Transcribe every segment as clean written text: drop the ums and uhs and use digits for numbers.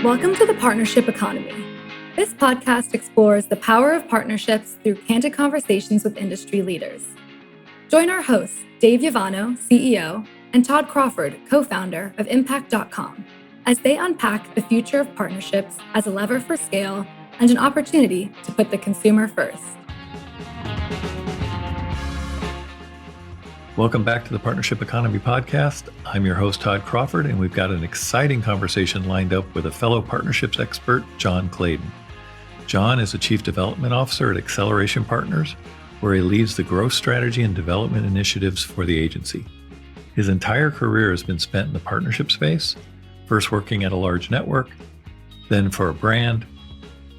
Welcome to the Partnership Economy. This podcast explores the power of partnerships through candid conversations with industry leaders. Join our hosts, Dave Yavano, CEO, and Todd Crawford, co-founder of Impact.com, as they unpack the future of partnerships as a lever for scale and an opportunity to put the consumer first. Welcome back to the Partnership Economy podcast. I'm your host, Todd Crawford, and we've got an exciting conversation lined up with a fellow partnerships expert, John Claydon. John is a Chief Development Officer at Acceleration Partners, where he leads the growth strategy and development initiatives for the agency. His entire career has been spent in the partnership space, first working at a large network, then for a brand,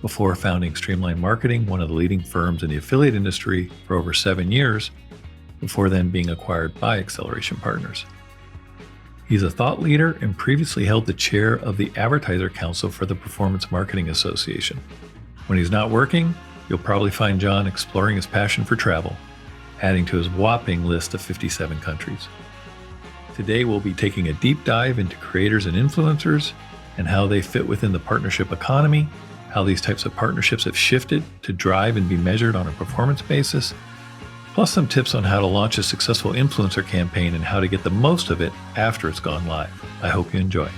before founding Streamline Marketing, one of the leading firms in the affiliate industry, for over 7 years, before then being acquired by Acceleration Partners. He's a thought leader and previously held the chair of the Advertiser Council for the Performance Marketing Association. When he's not working, you'll probably find John exploring his passion for travel, adding to his whopping list of 57 countries. Today, we'll be taking a deep dive into creators and influencers and how they fit within the partnership economy, how these types of partnerships have shifted to drive and be measured on a performance basis, plus some tips on how to launch a successful influencer campaign and how to get the most of it after it's gone live. I hope you enjoy.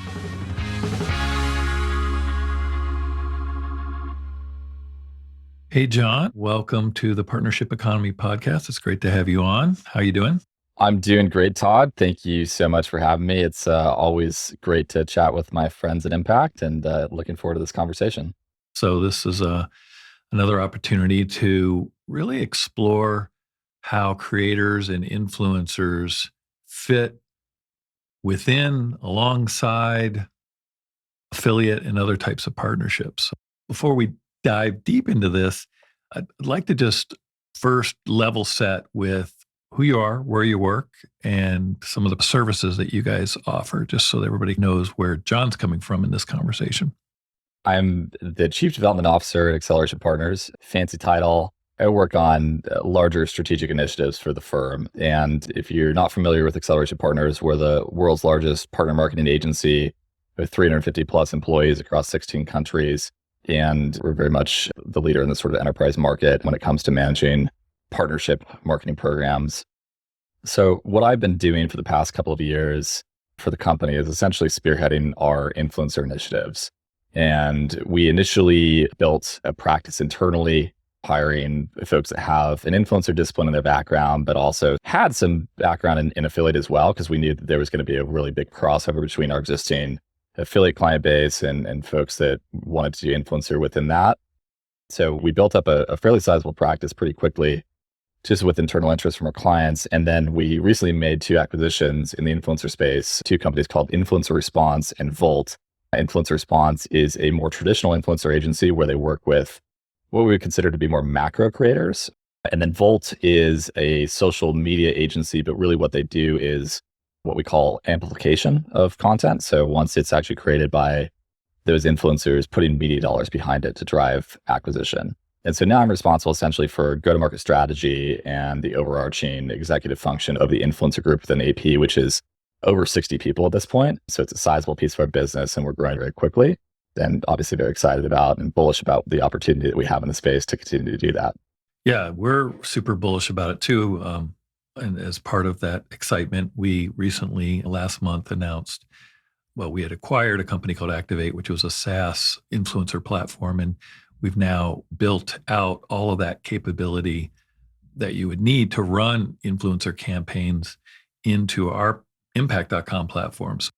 Hey, John, welcome to the Partnership Economy podcast. It's great to have you on. How are you doing? I'm doing great, Todd. Thank you so much for having me. It's always great to chat with my friends at Impact, and looking forward to this conversation. So this is another opportunity to really explore how creators and influencers fit within, alongside affiliate and other types of partnerships. Before we dive deep into this, I'd like to just first level set with who you are, where you work, and some of the services that you guys offer, just so that everybody knows where John's coming from in this conversation. I'm the Chief Development Officer at Acceleration Partners, fancy title. I work on larger strategic initiatives for the firm. And if you're not familiar with Acceleration Partners, we're the world's largest partner marketing agency with 350 plus employees across 16 countries. And we're very much the leader in the sort of enterprise market when it comes to managing partnership marketing programs. So what I've been doing for the past couple of years for the company is essentially spearheading our influencer initiatives. And we initially built a practice internally, hiring folks that have an influencer discipline in their background, but also had some background in affiliate as well, because we knew that there was going to be a really big crossover between our existing affiliate client base and folks that wanted to do influencer within that. So we built up a fairly sizable practice pretty quickly, just with internal interest from our clients. And then we recently made 2 acquisitions in the influencer space, 2 companies called Influencer Response and Volt. Influencer Response is a more traditional influencer agency where they work with what we would consider to be more macro creators. And then Volt is a social media agency, but really what they do is what we call amplification of content. So once it's actually created by those influencers, putting media dollars behind it to drive acquisition. And so now I'm responsible essentially for go-to-market strategy and the overarching executive function of the influencer group within AP, which is over 60 people at this point. So it's a sizable piece of our business, and we're growing very quickly. And obviously very excited about and bullish about the opportunity that we have in the space to continue to do that. Yeah, we're super bullish about it too. And as part of that excitement, we recently, last month, announced, we had acquired a company called Activate, which was a SaaS influencer platform. And we've now built out all of that capability that you would need to run influencer campaigns into our Impact.com platforms.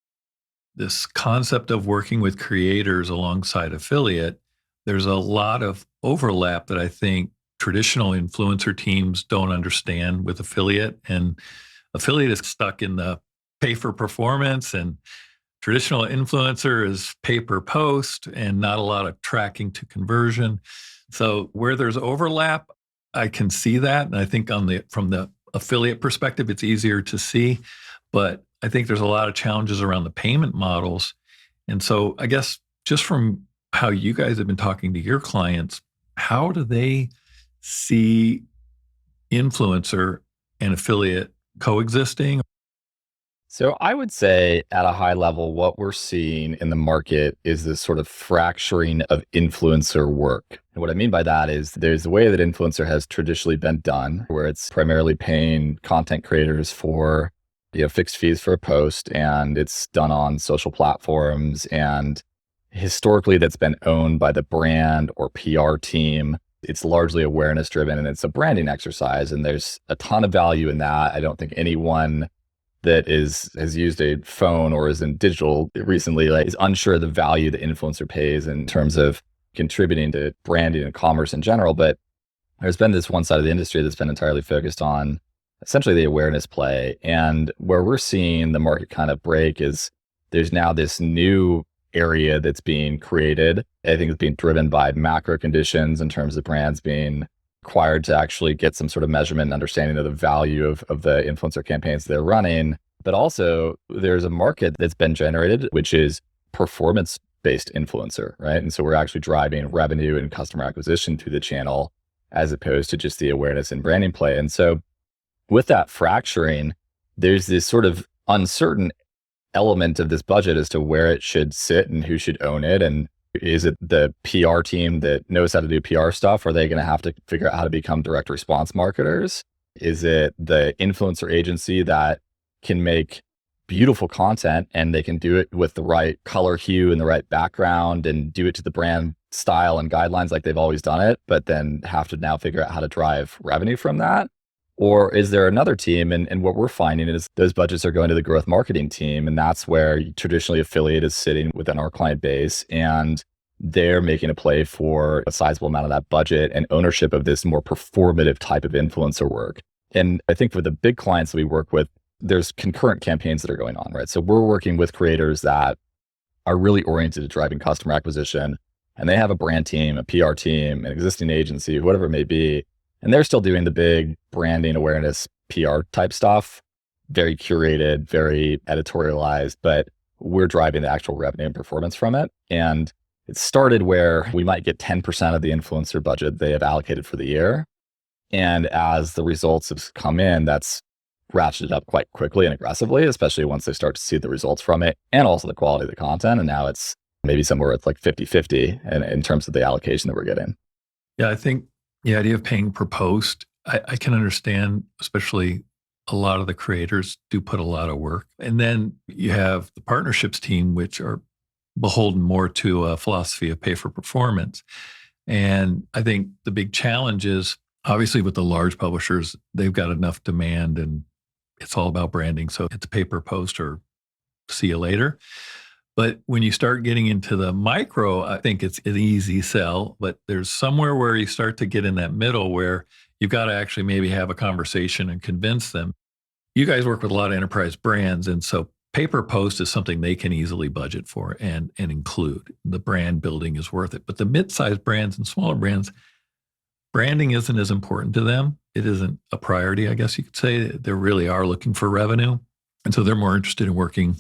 This concept of working with creators alongside affiliate, there's a lot of overlap that I think traditional influencer teams don't understand with affiliate. And affiliate is stuck in the pay for performance, and traditional influencer is pay per post and not a lot of tracking to conversion. So where there's overlap, I can see that. And I think from the affiliate perspective, it's easier to see. But I think there's a lot of challenges around the payment models. And so I guess just from how you guys have been talking to your clients, how do they see influencer and affiliate coexisting? So I would say at a high level, what we're seeing in the market is this sort of fracturing of influencer work. And what I mean by that is there's the way that influencer has traditionally been done, where it's primarily paying content creators for fixed fees for a post, and it's done on social platforms. And historically, that's been owned by the brand or PR team. It's largely awareness driven and it's a branding exercise. And there's a ton of value in that. I don't think anyone that has used a phone or is in digital recently is unsure of the value the influencer pays in terms of contributing to branding and commerce in general. But there's been this one side of the industry that's been entirely focused on essentially the awareness play. And where we're seeing the market kind of break is there's now this new area that's being created. I think it's being driven by macro conditions in terms of brands being required to actually get some sort of measurement and understanding of the value of the influencer campaigns they're running. But also there's a market that's been generated, which is performance-based influencer, right? And so we're actually driving revenue and customer acquisition to the channel as opposed to just the awareness and branding play. And so with that fracturing, there's this sort of uncertain element of this budget as to where it should sit and who should own it. And is it the PR team that knows how to do PR stuff? Are they going to have to figure out how to become direct response marketers? Is it the influencer agency that can make beautiful content and they can do it with the right color hue and the right background and do it to the brand style and guidelines like they've always done it, but then have to now figure out how to drive revenue from that? Or is there another team? And what we're finding is those budgets are going to the growth marketing team. And that's where traditionally affiliate is sitting within our client base. And they're making a play for a sizable amount of that budget and ownership of this more performative type of influencer work. And I think for the big clients that we work with, there's concurrent campaigns that are going on, right? So we're working with creators that are really oriented at driving customer acquisition. And they have a brand team, a PR team, an existing agency, whatever it may be. And they're still doing the big branding awareness PR type stuff, very curated, very editorialized, but we're driving the actual revenue and performance from it. And it started where we might get 10% of the influencer budget they have allocated for the year. And as the results have come in, that's ratcheted up quite quickly and aggressively, especially once they start to see the results from it and also the quality of the content. And now it's maybe somewhere it's like 50-50 in terms of the allocation that we're getting. Yeah, I think the idea of paying per post, I can understand, especially a lot of the creators do put a lot of work. And then you have the partnerships team, which are beholden more to a philosophy of pay for performance. And I think the big challenge is obviously with the large publishers, they've got enough demand and it's all about branding. So it's pay per post or see you later. But when you start getting into the micro, I think it's an easy sell, but there's somewhere where you start to get in that middle where you've got to actually maybe have a conversation and convince them. You guys work with a lot of enterprise brands. And so pay per post is something they can easily budget for and include. The brand building is worth it. But the mid-sized brands and smaller brands, branding isn't as important to them. It isn't a priority, I guess you could say. They really are looking for revenue. And so they're more interested in working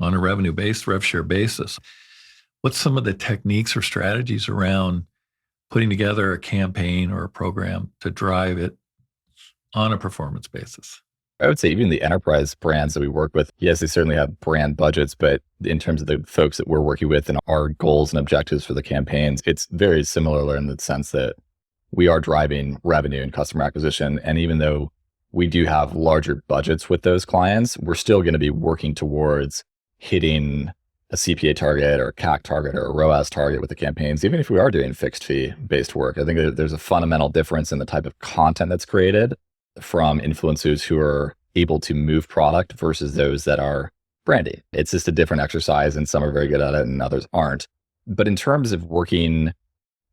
on a revenue-based, rev share basis. What's some of the techniques or strategies around putting together a campaign or a program to drive it on a performance basis? I would say even the enterprise brands that we work with, yes, they certainly have brand budgets, but in terms of the folks that we're working with and our goals and objectives for the campaigns, it's very similar in the sense that we are driving revenue and customer acquisition. And even though we do have larger budgets with those clients, we're still going to be working towards hitting a CPA target or a CAC target or a ROAS target with the campaigns, even if we are doing fixed fee based work. I think there's a fundamental difference in the type of content that's created from influencers who are able to move product versus those that are brandy. It's just a different exercise and some are very good at it and others aren't. But in terms of working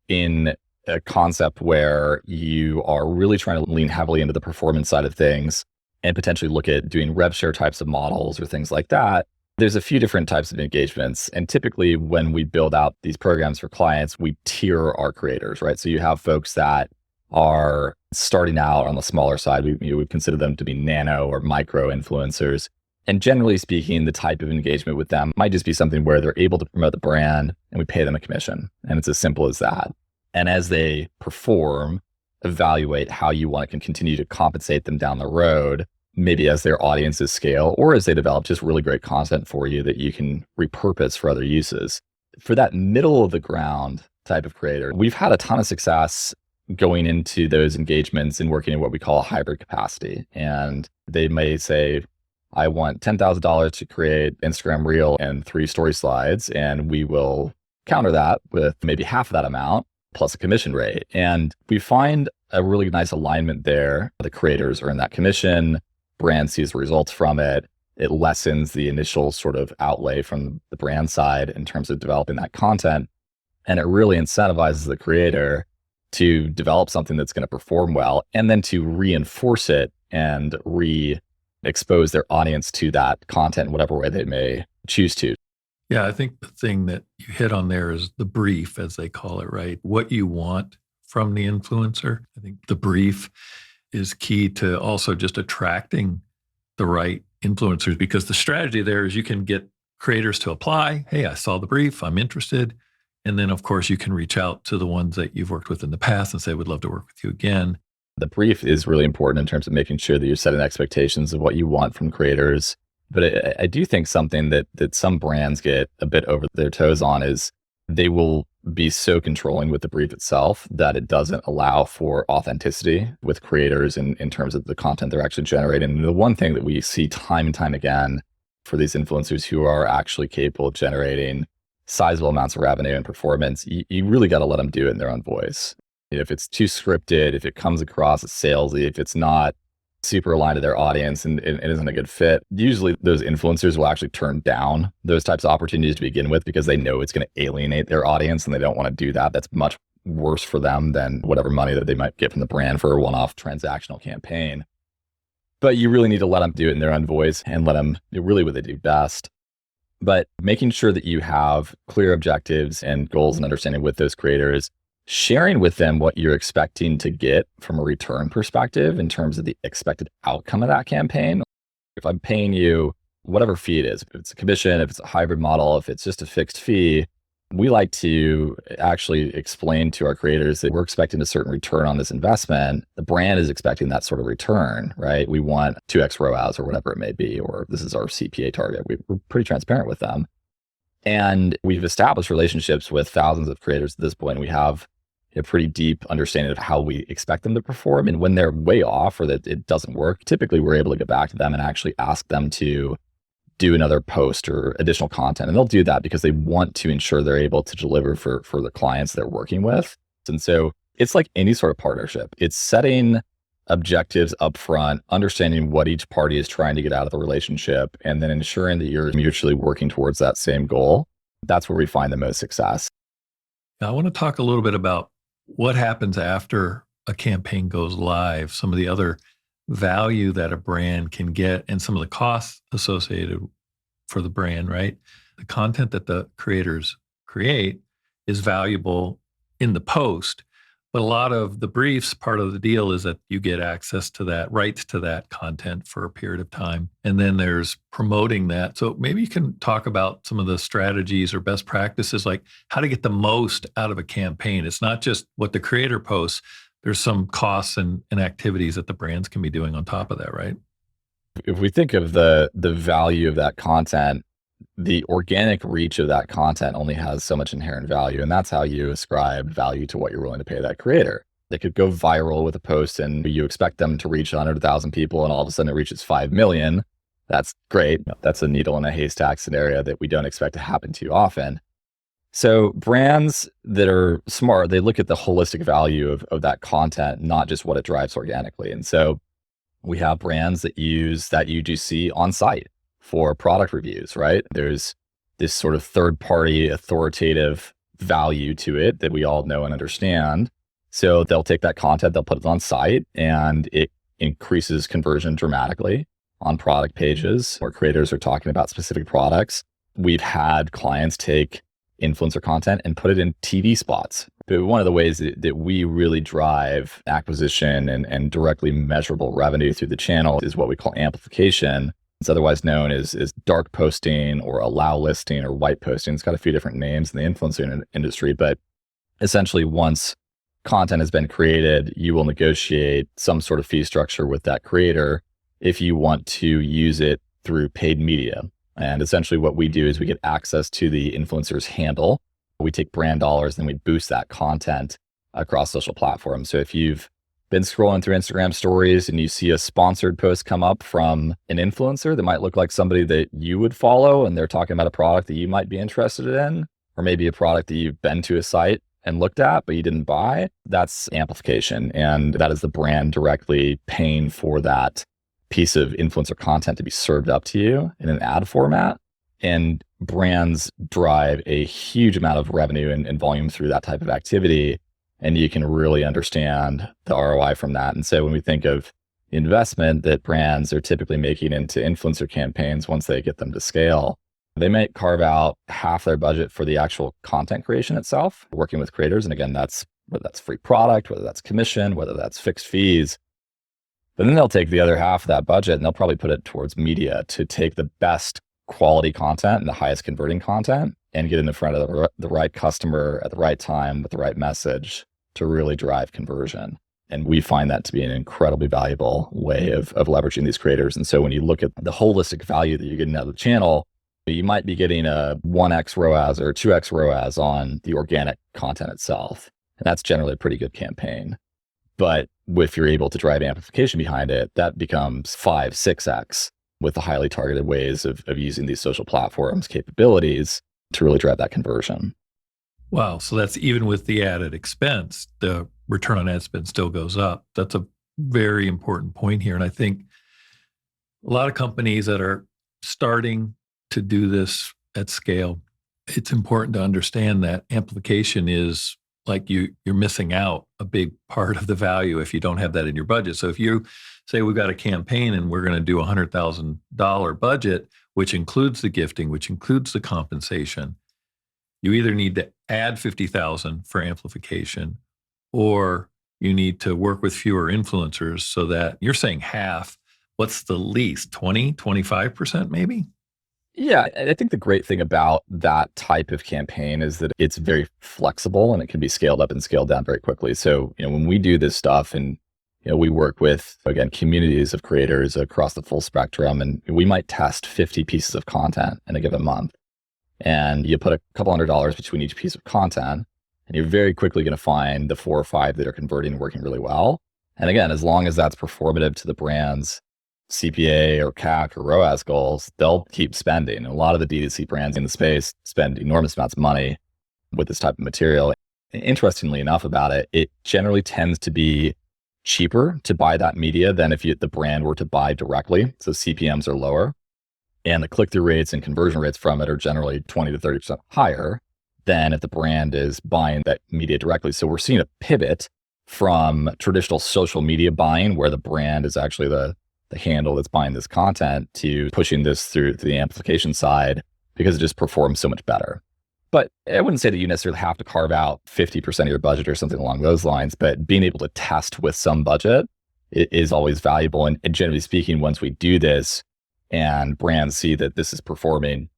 in a concept where you are really trying to lean heavily into the performance side of things and potentially look at doing rev share types of models or things like that, there's a few different types of engagements. And typically when we build out these programs for clients, we tier our creators, right? So you have folks that are starting out on the smaller side. We consider them to be nano or micro influencers. And generally speaking, the type of engagement with them might just be something where they're able to promote the brand and we pay them a commission. And it's as simple as that. And as they perform, evaluate how you want to continue to compensate them down the road. maybe as their audiences scale or as they develop just really great content for you that you can repurpose for other uses. For that middle of the ground type of creator, we've had a ton of success going into those engagements and working in what we call a hybrid capacity. And they may say, I want $10,000 to create Instagram Reel and 3 story slides, and we will counter that with maybe half of that amount plus a commission rate. And we find a really nice alignment there. The creators earn that commission, brand sees the results from it. It lessens the initial sort of outlay from the brand side in terms of developing that content. And it really incentivizes the creator to develop something that's going to perform well and then to reinforce it and re-expose their audience to that content in whatever way they may choose to. Yeah, I think the thing that you hit on there is the brief, as they call it, right? What you want from the influencer. I think the brief is key to also just attracting the right influencers, because the strategy there is you can get creators to apply. Hey, I saw the brief, I'm interested. And then, of course, you can reach out to the ones that you've worked with in the past and say, would love to work with you again. The brief is really important in terms of making sure that you're setting expectations of what you want from creators. But I do think something that some brands get a bit over their toes on is they will be so controlling with the brief itself that it doesn't allow for authenticity with creators in terms of the content they're actually generating. And the one thing that we see time and time again for these influencers who are actually capable of generating sizable amounts of revenue and performance, you really got to let them do it in their own voice. If it's too scripted, if it comes across as salesy, if it's not super aligned to their audience and it isn't a good fit, usually those influencers will actually turn down those types of opportunities to begin with because they know it's going to alienate their audience and they don't want to do that. That's much worse for them than whatever money that they might get from the brand for a one-off transactional campaign. But you really need to let them do it in their own voice and let them do really what they do best. But making sure that you have clear objectives and goals and understanding with those creators, sharing with them what you're expecting to get from a return perspective in terms of the expected outcome of that campaign. If I'm paying you whatever fee it is, if it's a commission, if it's a hybrid model, if it's just a fixed fee, we like to actually explain to our creators that we're expecting a certain return on this investment. The brand is expecting that sort of return, right? We want 2x ROAS or whatever it may be, or this is our CPA target. We're pretty transparent with them. And we've established relationships with thousands of creators at this point. We have a pretty deep understanding of how we expect them to perform. And when they're way off or that it doesn't work, typically we're able to get back to them and actually ask them to do another post or additional content. And they'll do that because they want to ensure they're able to deliver for the clients they're working with. And so it's like any sort of partnership. It's setting objectives up front, understanding what each party is trying to get out of the relationship, and then ensuring that you're mutually working towards that same goal. That's where we find the most success. Now, I want to talk a little bit about what happens after a campaign goes live, some of the other value that a brand can get and some of the costs associated for the brand, right? The content that the creators create is valuable in the post, but a lot of the briefs, part of the deal is that you get access to that, rights to that content for a period of time. And then there's promoting that. So maybe you can talk about some of the strategies or best practices, like how to get the most out of a campaign. It's not just what the creator posts. There's some costs and activities that the brands can be doing on top of that, right? If we think of the value of that content, the organic reach of that content only has so much inherent value. And that's how you ascribe value to what you're willing to pay that creator. They could go viral with a post and you expect them to reach 100,000 people and all of a sudden it reaches 5 million. That's great. That's a needle in a haystack scenario that we don't expect to happen too often. So brands that are smart, they look at the holistic value of that content, not just what it drives organically. And so we have brands that use that UGC on site for product reviews, right? There's this sort of third-party authoritative value to it that we all know and understand. So they'll take that content, they'll put it on site, and it increases conversion dramatically on product pages where creators are talking about specific products. We've had clients take influencer content and put it in TV spots. But one of the ways that we really drive acquisition and directly measurable revenue through the channel is what we call amplification. It's otherwise known as dark posting or allow listing or white posting. It's got a few different names in the influencer industry, but essentially once content has been created, you will negotiate some sort of fee structure with that creator if you want to use it through paid media. And essentially what we do is we get access to the influencer's handle. We take brand dollars and we boost that content across social platforms. So if you've been scrolling through Instagram stories and you see a sponsored post come up from an influencer that might look like somebody that you would follow, and they're talking about a product that you might be interested in, or maybe a product that you've been to a site and looked at, but you didn't buy, that's amplification. And that is the brand directly paying for that piece of influencer content to be served up to you in an ad format. And brands drive a huge amount of revenue and volume through that type of activity. And you can really understand the ROI from that. And so when we think of investment that brands are typically making into influencer campaigns, once they get them to scale, they might carve out half their budget for the actual content creation itself, working with creators. And again, whether that's free product, whether that's commission, whether that's fixed fees. But then they'll take the other half of that budget and they'll probably put it towards media to take the best quality content and the highest converting content and get in front of the right customer at the right time with the right message to really drive conversion. And we find that to be an incredibly valuable way of leveraging these creators. And so when you look at the holistic value that you're getting out of the channel, you might be getting a 1x ROAS or 2x ROAS on the organic content itself. And that's generally a pretty good campaign. But if you're able to drive amplification behind it, that becomes 5, 6x with the highly targeted ways of using these social platforms capabilities to really drive that conversion. Wow. So that's even with the added expense, the return on ad spend still goes up. That's a very important point here. And I think a lot of companies that are starting to do this at scale, it's important to understand that amplification is like you're missing out a big part of the value if you don't have that in your budget. So if you say we've got a campaign and we're going to do $100,000 budget, which includes the gifting, which includes the compensation, you either need to add 50,000 for amplification, or you need to work with fewer influencers so that you're saying half. What's the least? 20, 25% maybe? Yeah, I think the great thing about that type of campaign is that it's very flexible and it can be scaled up and scaled down very quickly. So, when we do this stuff and, we work with, again, communities of creators across the full spectrum, and we might test 50 pieces of content in a given month. And you put a couple $100 between each piece of content, and you're very quickly going to find the 4 or 5 that are converting and working really well. And again, as long as that's performative to the brand's CPA or CAC or ROAS goals, they'll keep spending. And a lot of the D2C brands in the space spend enormous amounts of money with this type of material. And interestingly enough about it, it generally tends to be cheaper to buy that media than if the brand were to buy directly. So CPMs are lower. And the click-through rates and conversion rates from it are generally 20 to 30% higher than if the brand is buying that media directly. So we're seeing a pivot from traditional social media buying, where the brand is actually the handle that's buying this content, to pushing this through to the amplification side because it just performs so much better. But I wouldn't say that you necessarily have to carve out 50% of your budget or something along those lines, but being able to test with some budget is always valuable. And generally speaking, once we do this and brands see that this is performing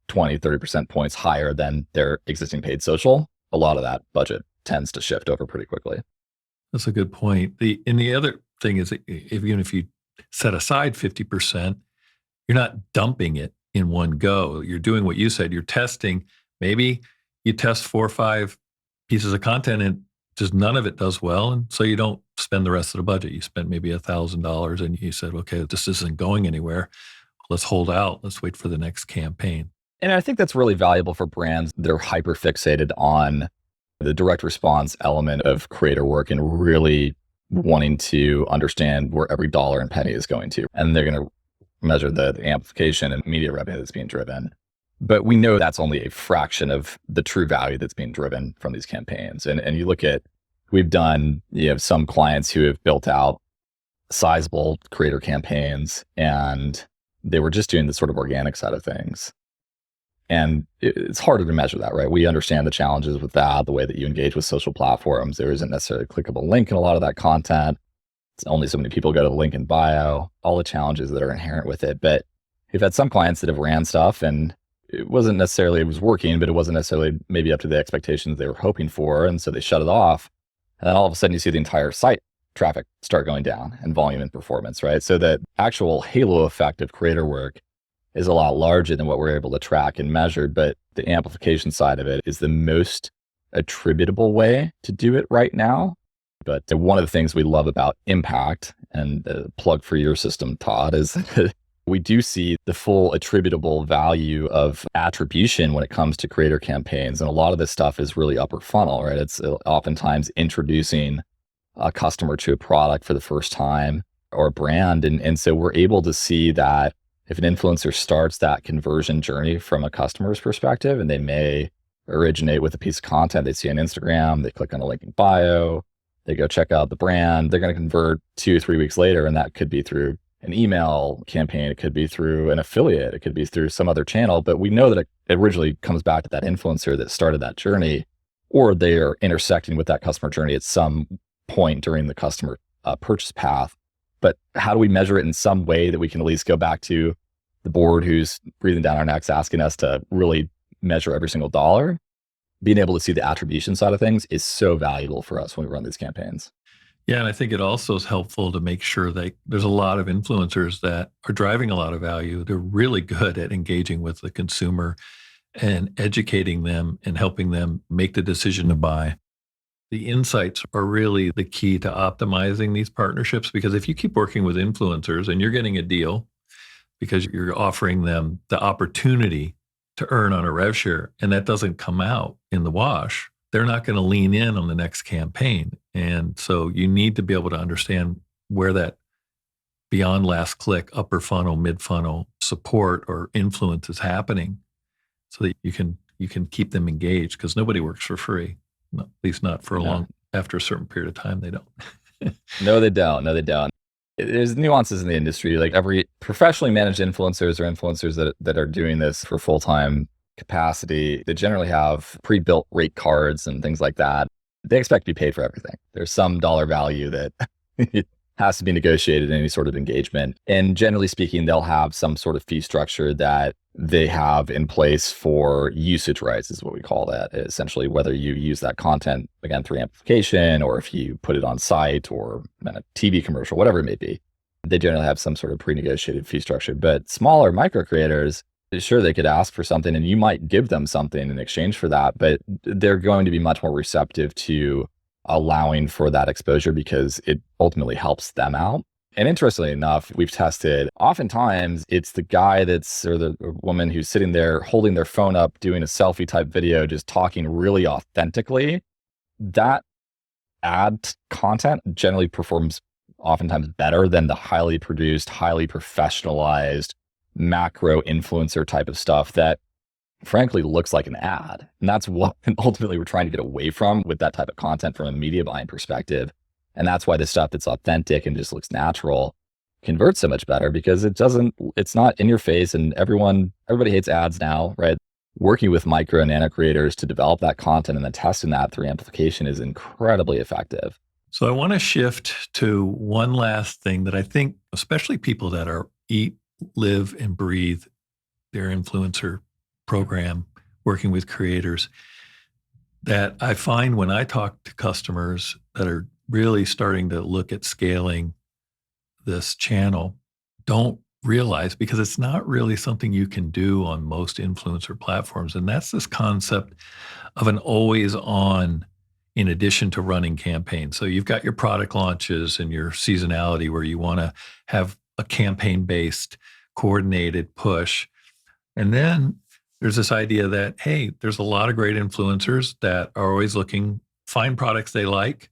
20, 30% points higher than their existing paid social, a lot of that budget tends to shift over pretty quickly. That's a good point. The other thing is that even if you set aside 50%, you're not dumping it in one go. You're doing what you said. You're testing. Maybe you test 4 or 5 pieces of content and just none of it does well. And so you don't spend the rest of the budget. You spent maybe $1,000 and you said, okay, this isn't going anywhere. Let's hold out. Let's wait for the next campaign. And I think that's really valuable for brands that are hyper fixated on the direct response element of creator work and really wanting to understand where every dollar and penny is going to. And they're going to measure the amplification and media revenue that's being driven. But we know that's only a fraction of the true value that's being driven from these campaigns. And you look at, we've done, some clients who have built out sizable creator campaigns, and they were just doing the sort of organic side of things. And it's harder to measure that, right? We understand the challenges with that, the way that you engage with social platforms. There isn't necessarily a clickable link in a lot of that content. It's only so many people go to the link in bio, all the challenges that are inherent with it. But we've had some clients that have ran stuff and it was working, but it wasn't necessarily maybe up to the expectations they were hoping for. And so they shut it off. And then all of a sudden you see the entire site traffic start going down and volume and performance, right? So that actual halo effect of creator work is a lot larger than what we're able to track and measure. But the amplification side of it is the most attributable way to do it right now. But one of the things we love about impact, and the plug for your system, Todd, is we do see the full attributable value of attribution when it comes to creator campaigns. And a lot of this stuff is really upper funnel, right? It's oftentimes introducing a customer to a product for the first time or a brand. And so we're able to see that if an influencer starts that conversion journey from a customer's perspective, and they may originate with a piece of content they see on Instagram, they click on a link in bio, they go check out the brand, they're going to convert 2 or 3 weeks later. And that could be through an email campaign, it could be through an affiliate, it could be through some other channel. But we know that it originally comes back to that influencer that started that journey, or they are intersecting with that customer journey at some point during the customer purchase path. But how do we measure it in some way that we can at least go back to the board who's breathing down our necks, asking us to really measure every single dollar? Being able to see the attribution side of things is so valuable for us when we run these campaigns. Yeah, and I think it also is helpful to make sure that there's a lot of influencers that are driving a lot of value. They're really good at engaging with the consumer and educating them and helping them make the decision to buy. The insights are really the key to optimizing these partnerships, because if you keep working with influencers and you're getting a deal because you're offering them the opportunity to earn on a rev share, and that doesn't come out in the wash, they're not going to lean in on the next campaign. And so you need to be able to understand where that beyond last click, upper funnel, mid funnel support or influence is happening, so that you can keep them engaged, because nobody works for free. At least not for a long, after a certain period of time, they don't. No, they don't. There's nuances in the industry. Like every professionally managed influencers or influencers that are doing this for full-time capacity, they generally have pre-built rate cards and things like that. They expect to be paid for everything. There's some dollar value that has to be negotiated in any sort of engagement. And generally speaking, they'll have some sort of fee structure that they have in place for usage rights, is what we call that. Essentially, whether you use that content, again, through amplification, or if you put it on site or in a TV commercial, whatever it may be, they generally have some sort of pre-negotiated fee structure. But smaller micro creators, sure, they could ask for something and you might give them something in exchange for that, but they're going to be much more receptive to allowing for that exposure because it ultimately helps them out. And interestingly enough, we've tested, oftentimes it's the guy or the woman who's sitting there holding their phone up, doing a selfie type video, just talking really authentically. That ad content generally performs oftentimes better than the highly produced, highly professionalized macro influencer type of stuff that frankly looks like an ad. And that's what ultimately we're trying to get away from with that type of content from a media buying perspective. And that's why the stuff that's authentic and just looks natural converts so much better, because it's not in your face, and everybody hates ads now, right? Working with micro and nano creators to develop that content and then testing that through amplification is incredibly effective. So I want to shift to one last thing that I think, especially people that eat, live, and breathe their influencer program, working with creators, that I find when I talk to customers that are really starting to look at scaling this channel, don't realize, because it's not really something you can do on most influencer platforms. And that's this concept of an always on, in addition to running campaigns. So you've got your product launches and your seasonality where you want to have a campaign-based coordinated push. And then there's this idea that, hey, there's a lot of great influencers that are always find products they like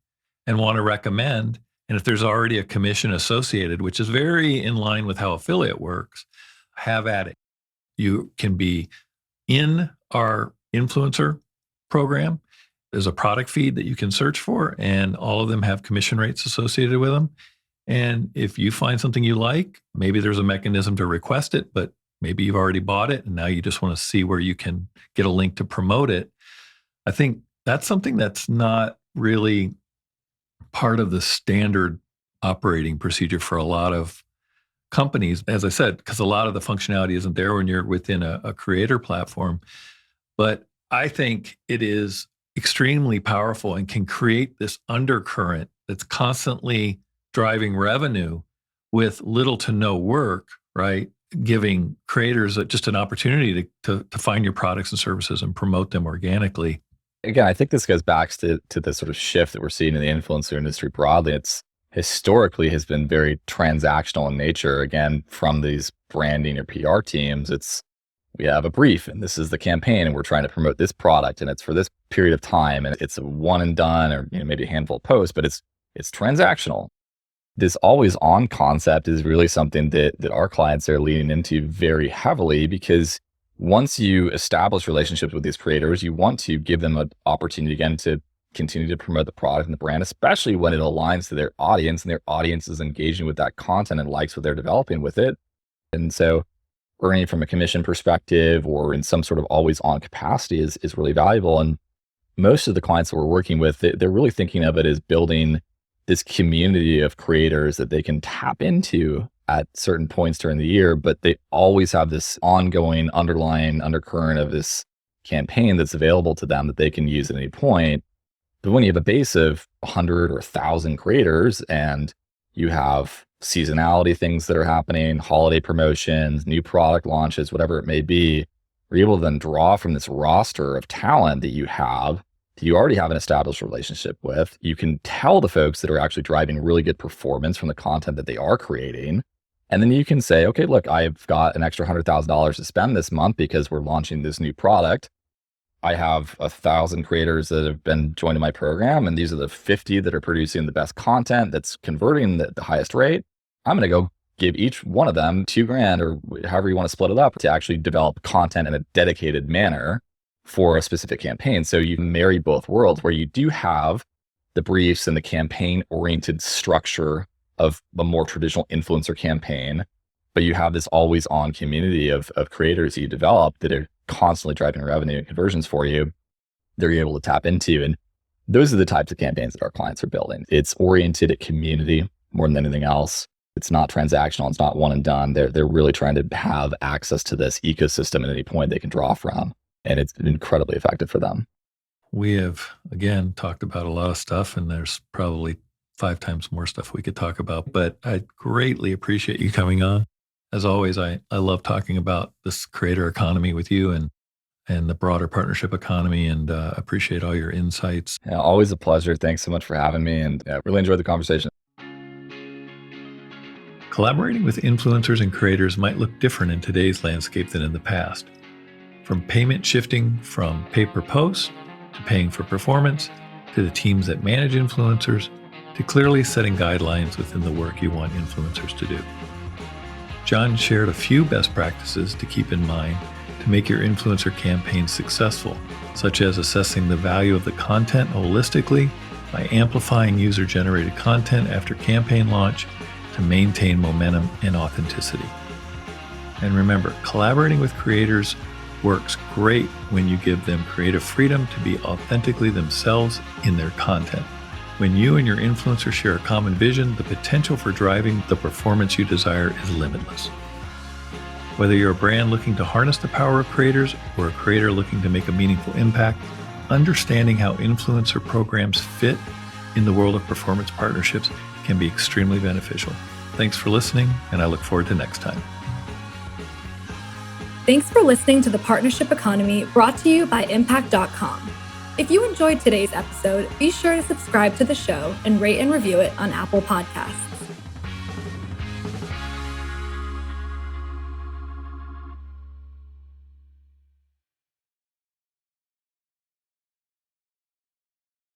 and want to recommend. And if there's already a commission associated, which is very in line with how affiliate works, have at it. You can be in our influencer program. There's a product feed that you can search for, and all of them have commission rates associated with them. And if you find something you like, maybe there's a mechanism to request it, but maybe you've already bought it and now you just want to see where you can get a link to promote it. I think that's something that's not really part of the standard operating procedure for a lot of companies, as I said, because a lot of the functionality isn't there when you're within a creator platform. But I think it is extremely powerful and can create this undercurrent that's constantly driving revenue with little to no work, right? Giving creators just an opportunity to find your products and services and promote them organically. Again, I think this goes back to the sort of shift that we're seeing in the influencer industry broadly. It's historically has been very transactional in nature. Again, from these branding or PR teams, we have a brief and this is the campaign and we're trying to promote this product and it's for this period of time and it's a one and done or maybe a handful of posts, but it's transactional. This always on concept is really something that our clients are leaning into very heavily, because once you establish relationships with these creators, you want to give them an opportunity again to continue to promote the product and the brand, especially when it aligns to their audience and their audience is engaging with that content and likes what they're developing with it. And so earning from a commission perspective or in some sort of always on capacity is really valuable. And most of the clients that we're working with, they're really thinking of it as building this community of creators that they can tap into at certain points during the year, but they always have this ongoing underlying undercurrent of this campaign that's available to them that they can use at any point. But when you have a base of 100 or 1,000 creators and you have seasonality things that are happening, holiday promotions, new product launches, whatever it may be, you're able to then draw from this roster of talent that you already have an established relationship with. You can tell the folks that are actually driving really good performance from the content that they are creating. And then you can say, okay, look, I've got an extra $100,000 to spend this month because we're launching this new product. I have 1,000 creators that have been joining my program, and these are the 50 that are producing the best content that's converting the highest rate. I'm going to go give each one of them $2,000 or however you want to split it up to actually develop content in a dedicated manner for a specific campaign. So you marry both worlds where you do have the briefs and the campaign oriented structure of a more traditional influencer campaign, but you have this always on community of creators you develop that are constantly driving revenue and conversions for you. They're able to tap into. And those are the types of campaigns that our clients are building. It's oriented at community more than anything else. It's not transactional. It's not one and done. They're really trying to have access to this ecosystem at any point they can draw from. And it's been incredibly effective for them. We have, again, talked about a lot of stuff, and there's probably 5 times more stuff we could talk about, but I greatly appreciate you coming on. As always, I love talking about this creator economy with you and the broader partnership economy, and appreciate all your insights. Yeah, always a pleasure. Thanks so much for having me, and really enjoyed the conversation. Collaborating with influencers and creators might look different in today's landscape than in the past. From payment shifting from pay-per-post to paying for performance, to the teams that manage influencers, to clearly setting guidelines within the work you want influencers to do. John shared a few best practices to keep in mind to make your influencer campaign successful, such as assessing the value of the content holistically by amplifying user-generated content after campaign launch to maintain momentum and authenticity. And remember, collaborating with creators works great when you give them creative freedom to be authentically themselves in their content. When you and your influencer share a common vision, the potential for driving the performance you desire is limitless. Whether you're a brand looking to harness the power of creators or a creator looking to make a meaningful impact, understanding how influencer programs fit in the world of performance partnerships can be extremely beneficial. Thanks for listening, and I look forward to next time. Thanks for listening to The Partnership Economy, brought to you by Impact.com. If you enjoyed today's episode, be sure to subscribe to the show and rate and review it on Apple Podcasts.